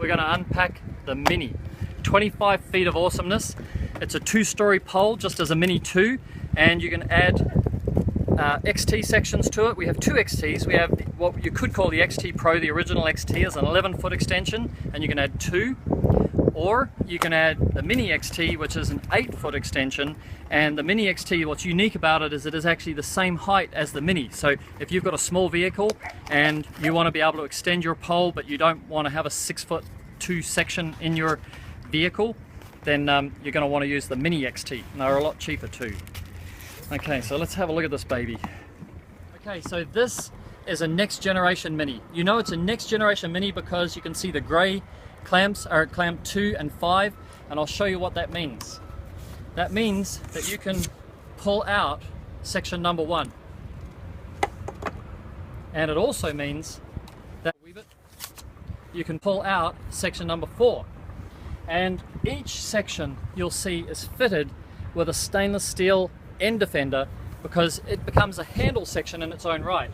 we're going to unpack the Mini. 25 feet of awesomeness. It's a 2-story pole, just as a Mini 2, and you can add XT sections to it. We have 2 XTs. We have what you could call the XT Pro. The original XT is an 11-foot extension, and you can add 2. Or you can add the Mini XT, which is an 8-foot extension. And the Mini XT, what's unique about it is it is actually the same height as the Mini. So if you've got a small vehicle and you want to be able to extend your pole, but you don't want to have a 6'2" section in your vehicle, then you're going to want to use the Mini XT. And they're a lot cheaper too. Okay, so let's have a look at this baby. Okay, so this is a next generation Mini. You know it's a next generation Mini because you can see the grey clamps are at clamp 2 and 5, and I'll show you what that means. That means that you can pull out section number 1. And it also means that you can pull out section number 4. And each section you'll see is fitted with a stainless steel end defender because it becomes a handle section in its own right.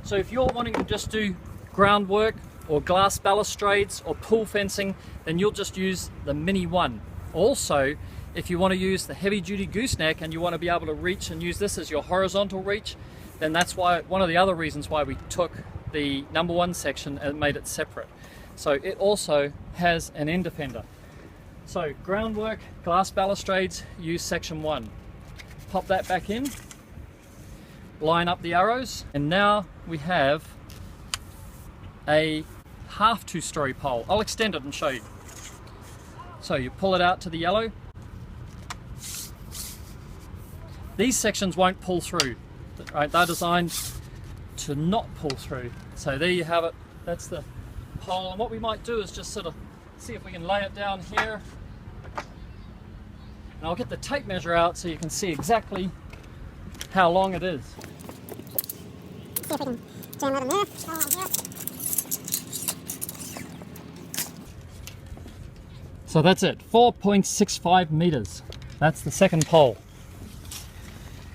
So if you're wanting to just do groundwork or glass balustrades or pool fencing, then you'll just use the Mini 1. Also, if you want to use the heavy duty gooseneck and you want to be able to reach and use this as your horizontal reach, then that's why one of the other reasons why we took the number 1 section and made it separate. So it also has an end defender. So groundwork, glass balustrades, use section 1. Pop that back in, line up the arrows, and now we have a half 2-story pole. I'll extend it and show you. So you pull it out to the yellow. These sections won't pull through, right? They're designed to not pull through. So there you have it. That's the pole. And what we might do is just sort of see if we can lay it down here. And I'll get the tape measure out so you can see exactly how long it is. See if we can jam it in there. Go right here. So that's it, 4.65 meters. That's the second pole.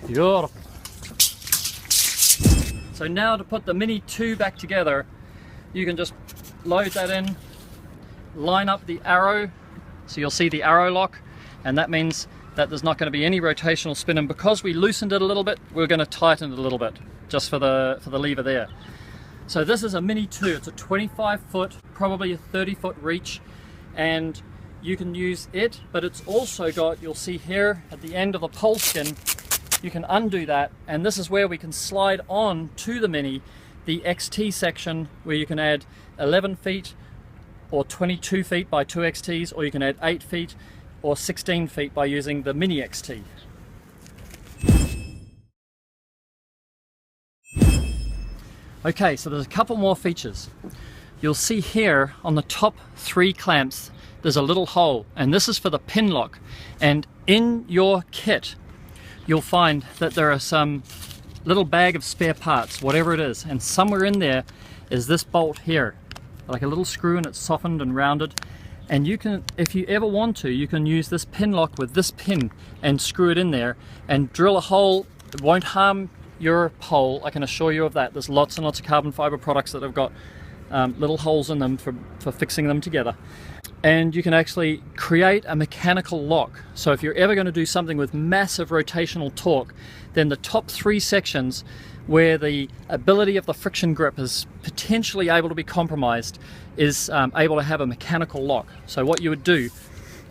Beautiful. So now to put the Mini 2 back together, you can just load that in, line up the arrow, so you'll see the arrow lock, and that means that there's not going to be any rotational spin, and because we loosened it a little bit, we're going to tighten it a little bit, just for the lever there. So this is a Mini 2, it's a 25-foot, probably a 30-foot reach, and you can use it, but it's also got, you'll see here at the end of the pole skin, you can undo that, and this is where we can slide on to the Mini the XT section where you can add 11 feet or 22 feet by 2 XTs, or you can add 8 feet or 16 feet by using the Mini XT. Okay, so there's a couple more features. You'll see here on the top 3 clamps there's a little hole, and this is for the pin lock, and in your kit you'll find that there are some little bag of spare parts, whatever it is, and somewhere in there is this bolt here, like a little screw, and it's softened and rounded, and you can, if you ever want to, you can use this pin lock with this pin and screw it in there and drill a hole. It won't harm your pole, I can assure you of that. There's lots and lots of carbon fiber products that have got little holes in them for fixing them together. And you can actually create a mechanical lock. So if you're ever going to do something with massive rotational torque, then the top 3 sections where the ability of the friction grip is potentially able to be compromised is able to have a mechanical lock. So what you would do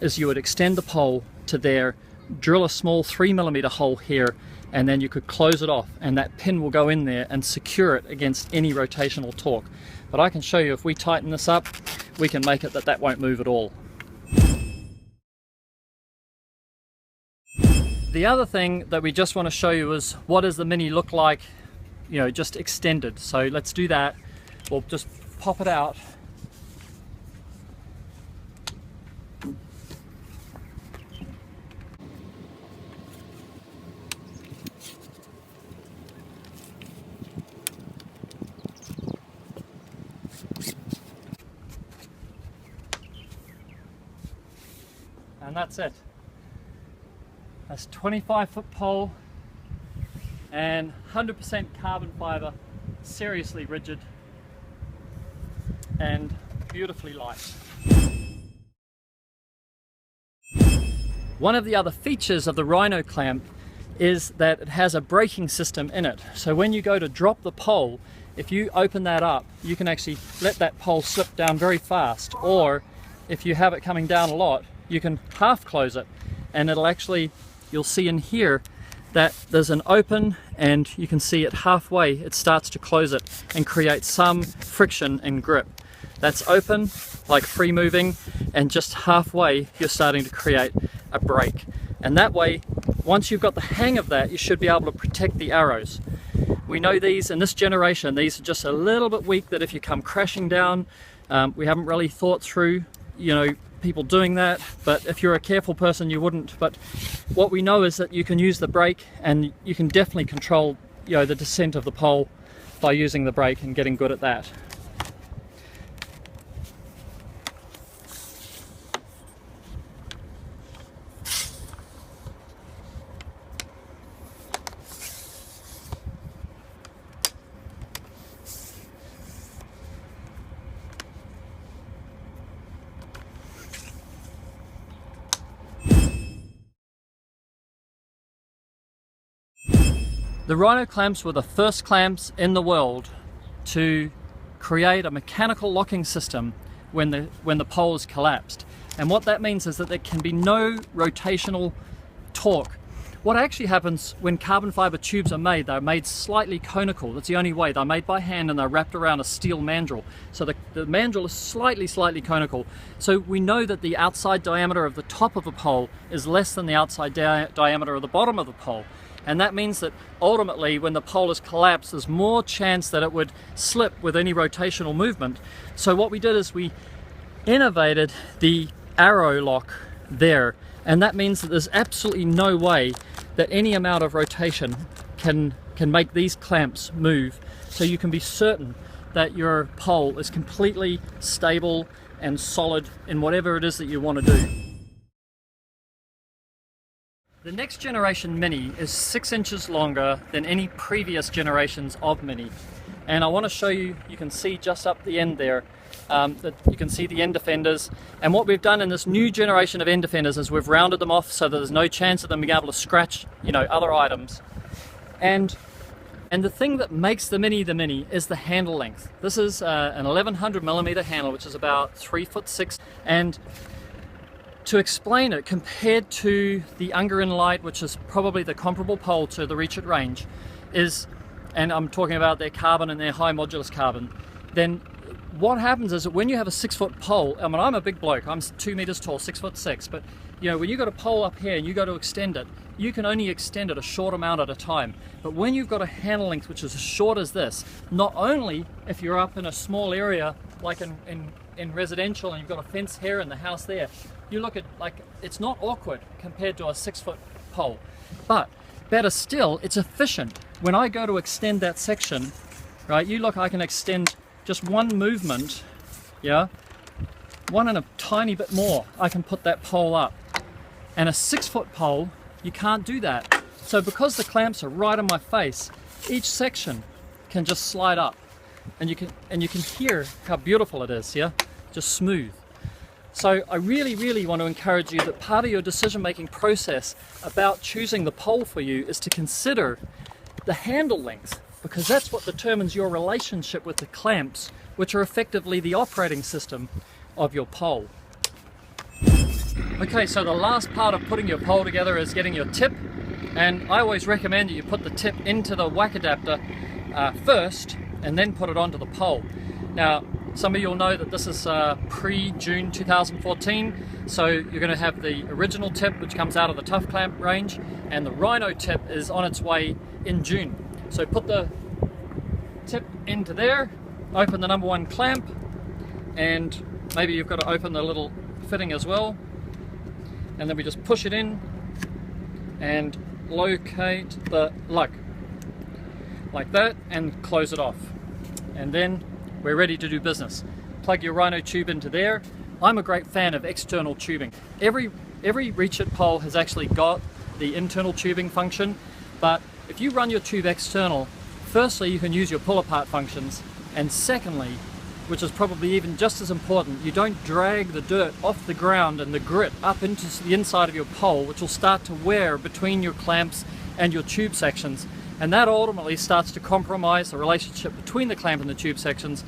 is you would extend the pole to there, drill a small 3mm hole here, and then you could close it off, and that pin will go in there and secure it against any rotational torque. But I can show you, if we tighten this up, we can make it that won't move at all. The other thing that we just want to show you is what does the Mini look like, you know, just extended. So let's do that. We'll just pop it out. And that's it. That's 25-foot pole and 100% carbon fiber, seriously rigid, and beautifully light. One of the other features of the Rhino clamp is that it has a braking system in it. So when you go to drop the pole, if you open that up, you can actually let that pole slip down very fast, or if you have it coming down a lot, you can half close it and it'll actually, you'll see in here that there's an open, and you can see it halfway it starts to close it and create some friction and grip. That's open, like free moving, and just halfway you're starting to create a brake. And that way, once you've got the hang of that, you should be able to protect the arrows. We know these in this generation, these are just a little bit weak, that if you come crashing down, we haven't really thought through, you know, people doing that, but if you're a careful person you wouldn't. But what we know is that you can use the brake, and you can definitely control, you know, the descent of the pole by using the brake and getting good at that. The Rhino clamps were the first clamps in the world to create a mechanical locking system when the pole is collapsed. And what that means is that there can be no rotational torque. What actually happens when carbon fiber tubes are made, they're made slightly conical. That's the only way. They're made by hand and they're wrapped around a steel mandrel. So the mandrel is slightly conical. So we know that the outside diameter of the top of a pole is less than the outside diameter of the bottom of the pole. And that means that ultimately when the pole is collapsed, there's more chance that it would slip with any rotational movement. So what we did is we innovated the arrow lock there. And that means that there's absolutely no way that any amount of rotation can make these clamps move. So you can be certain that your pole is completely stable and solid in whatever it is that you want to do. The next generation Mini is 6 inches longer than any previous generations of Mini. And I want to show you, you can see just up the end there, that you can see the end defenders. And what we've done in this new generation of end defenders is we've rounded them off so that there's no chance of them being able to scratch, you know, other items. And the thing that makes the Mini is the handle length. This is an 1100mm handle, which is about 3'6". And to explain it, compared to the Ungarin Light, which is probably the comparable pole to the Reach-iT range, is, and I'm talking about their carbon and their high modulus carbon, then what happens is that when you have a 6-foot pole, I mean, I'm a big bloke, I'm 2 meters tall, 6'6", but you know, when you've got a pole up here and you go to extend it, you can only extend it a short amount at a time. But when you've got a handle length which is as short as this, not only if you're up in a small area like in residential and you've got a fence here and the house there, you look at, like, it's not awkward compared to a 6-foot pole. But better still, it's efficient. When I go to extend that section, right, you look, I can extend just one movement, yeah, one and a tiny bit more, I can put that pole up. And a 6-foot pole, you can't do that. So because the clamps are right on my face, each section can just slide up, and you can hear how beautiful it is, yeah, just smooth. So I really want to encourage you that part of your decision-making process about choosing the pole for you is to consider the handle length, because that's what determines your relationship with the clamps, which are effectively the operating system of your pole. Okay, so the last part of putting your pole together is getting your tip, and I always recommend that you put the tip into the whack adapter first and then put it onto the pole. Now, some of you will know that this is pre-June 2014, so you're going to have the original tip which comes out of the Tough Clamp range, and the Rhino tip is on its way in June. So put the tip into there, open the number 1 clamp, and maybe you've got to open the little fitting as well, and then we just push it in and locate the lug like that and close it off, and then we're ready to do business. Plug your Rhino tube into there. I'm a great fan of external tubing. Every Reach-iT pole has actually got the internal tubing function, but if you run your tube external, firstly you can use your pull apart functions, and secondly which is probably even just as important, you don't drag the dirt off the ground and the grit up into the inside of your pole, which will start to wear between your clamps and your tube sections, and that ultimately starts to compromise the relationship between the clamp and the tube sections.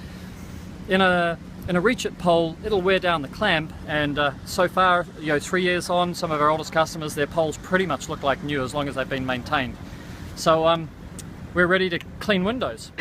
In a Reach-iT pole, it'll wear down the clamp, and so far, 3 years on, some of our oldest customers, their poles pretty much look like new as long as they've been maintained. So we're ready to clean windows.